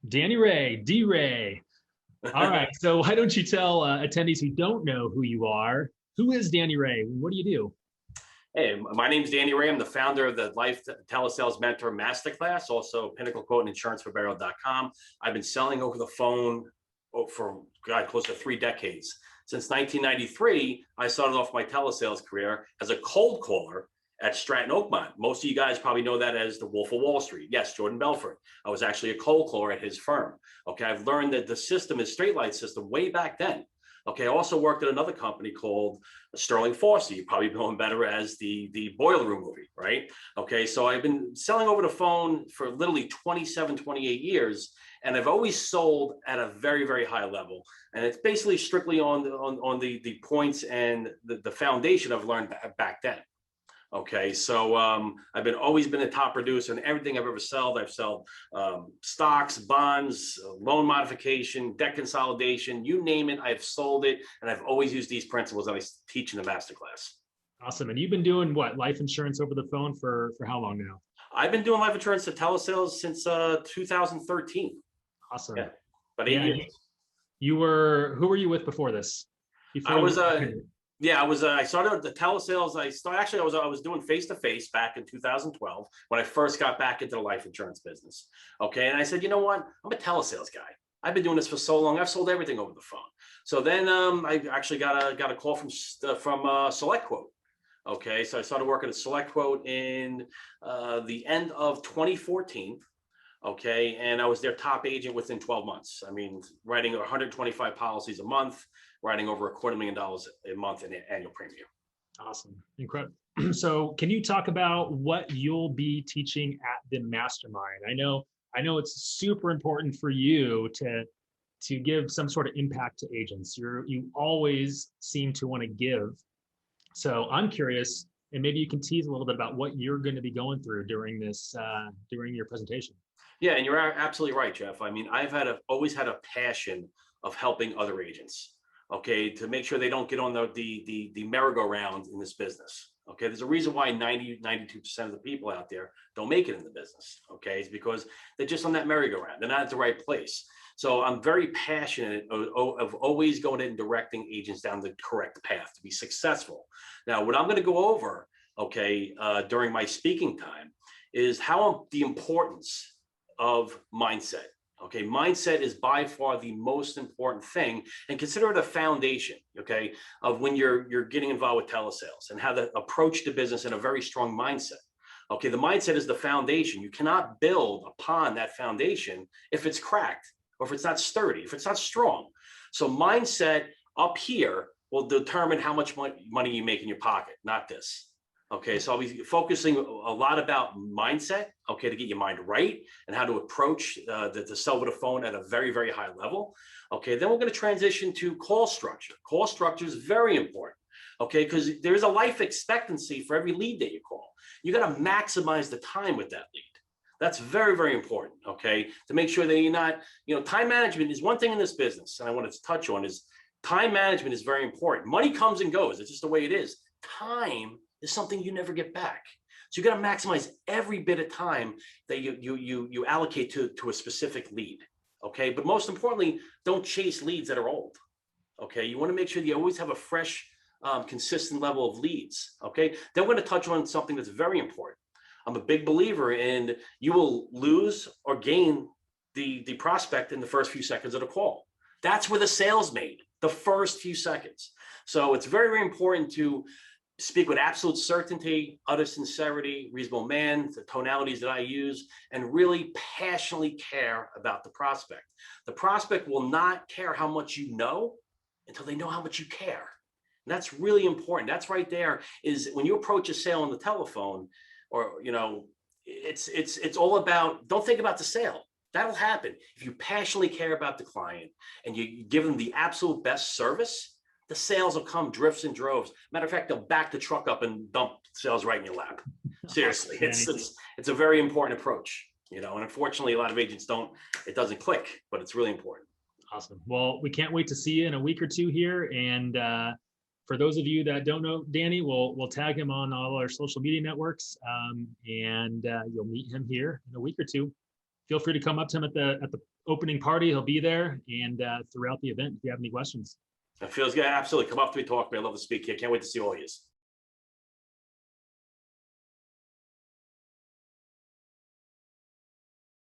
Danny Ray, D Ray. All right. So why don't you tell attendees who don't know who you are, who is Danny Ray? What do you do? Hey, my name is Danny Ray. I'm the founder of the Life Telesales Mentor Masterclass, also Pinnacle Quote and Insurance for Burial.com. I've been selling over the phone for close to 3 decades. Since 1993, I started off my telesales career as a cold caller at Stratton Oakmont. Most of you guys probably know that as the Wolf of Wall Street. Yes, Jordan Belfort. I was actually a cold caller at his firm. Okay, I've learned that the system is straight line system way back then. Okay, I also worked at another company called Sterling Faucet. You probably know him better as the Boiler Room movie, right? Okay, so I've been selling over the phone for literally 27, 28 years, and I've always sold at a very, very high level. And it's basically strictly on the points and the foundation I've learned back then. Okay, so I've always been a top producer in everything I've ever sold. I've sold stocks, bonds, loan modification, debt consolidation, you name it, I've sold it. And I've always used these principles that I teach in the masterclass. Awesome. And you've been doing what, life insurance over the phone for how long now? I've been doing life insurance to telesales since 2013. Awesome. Yeah, about 8 years. Who were you with before this? I was I started the telesales. I was doing face-to-face back in 2012 when I first got back into the life insurance business. Okay. And I said, you know what? I'm a telesales guy. I've been doing this for so long. I've sold everything over the phone. So then I actually got a call from Select Quote. Okay. So I started working at Select Quote in the end of 2014. Okay. And I was their top agent within 12 months. I mean, writing 125 policies a month, writing over $250,000 a month in annual premium. Awesome. Incredible. So can you talk about what you'll be teaching at the Mastermind? I know it's super important for you to give some sort of impact to agents. You always seem to want to give. So I'm curious, and maybe you can tease a little bit about what you're going to be going through during your presentation. Yeah, and you're absolutely right, Jeff. I mean, always had a passion of helping other agents. Okay, to make sure they don't get on the merry-go-round in this business. Okay, there's a reason why 92% of the people out there don't make it in the business. Okay, it's because they're just on that merry-go-round. They're not at the right place. So I'm very passionate of always going in and directing agents down the correct path to be successful. Now, what I'm going to go over, okay, during my speaking time is the importance of mindset. Okay, mindset is by far the most important thing, and consider it a foundation, okay, of when you're getting involved with telesales and how to approach the business in a very strong mindset. Okay, the mindset is the foundation. You cannot build upon that foundation if it's cracked or if it's not sturdy, if it's not strong. So mindset up here will determine how much money you make in your pocket, not this. Okay, so I'll be focusing a lot about mindset, okay, to get your mind right and how to approach the sell over the phone at a very, very high level. Okay, then we're going to transition to call structure. Call structure is very important, okay, because there's a life expectancy for every lead that you call. You got to maximize the time with that lead. That's very, very important, okay, to make sure that you're not, time management is one thing in this business, and I wanted to touch on is time management is very important. Money comes and goes. It's just the way it is. Time is something you never get back. So you got to maximize every bit of time that you allocate to a specific lead. Okay. But most importantly, don't chase leads that are old. Okay. You want to make sure that you always have a fresh, consistent level of leads. Okay. Then we're going to touch on something that's very important. I'm a big believer in you will lose or gain the prospect in the first few seconds of the call. That's where the sale's made, the first few seconds. So it's very, very important to speak with absolute certainty, utter sincerity, reasonable man, the tonalities that I use, and really passionately care about the prospect. The prospect will not care how much you know until they know how much you care. And that's really important. That's right there is when you approach a sale on the telephone, or, it's all about, don't think about the sale. That'll happen. If you passionately care about the client and you give them the absolute best service, the sales will come drifts and droves. Matter of fact, they'll back the truck up and dump sales right in your lap. Seriously, it's a very important approach, and unfortunately a lot of agents it doesn't click, but it's really important. Awesome. Well, we can't wait to see you in a week or two here. And for those of you that don't know Danny, we'll tag him on all our social media networks, and you'll meet him here in a week or two. feel free to come up to him at the opening party. He'll be there, and throughout the event if you have any questions. It feels good. Absolutely. Come up to me, talk to me. I love to speak here. Can't wait to see all of you.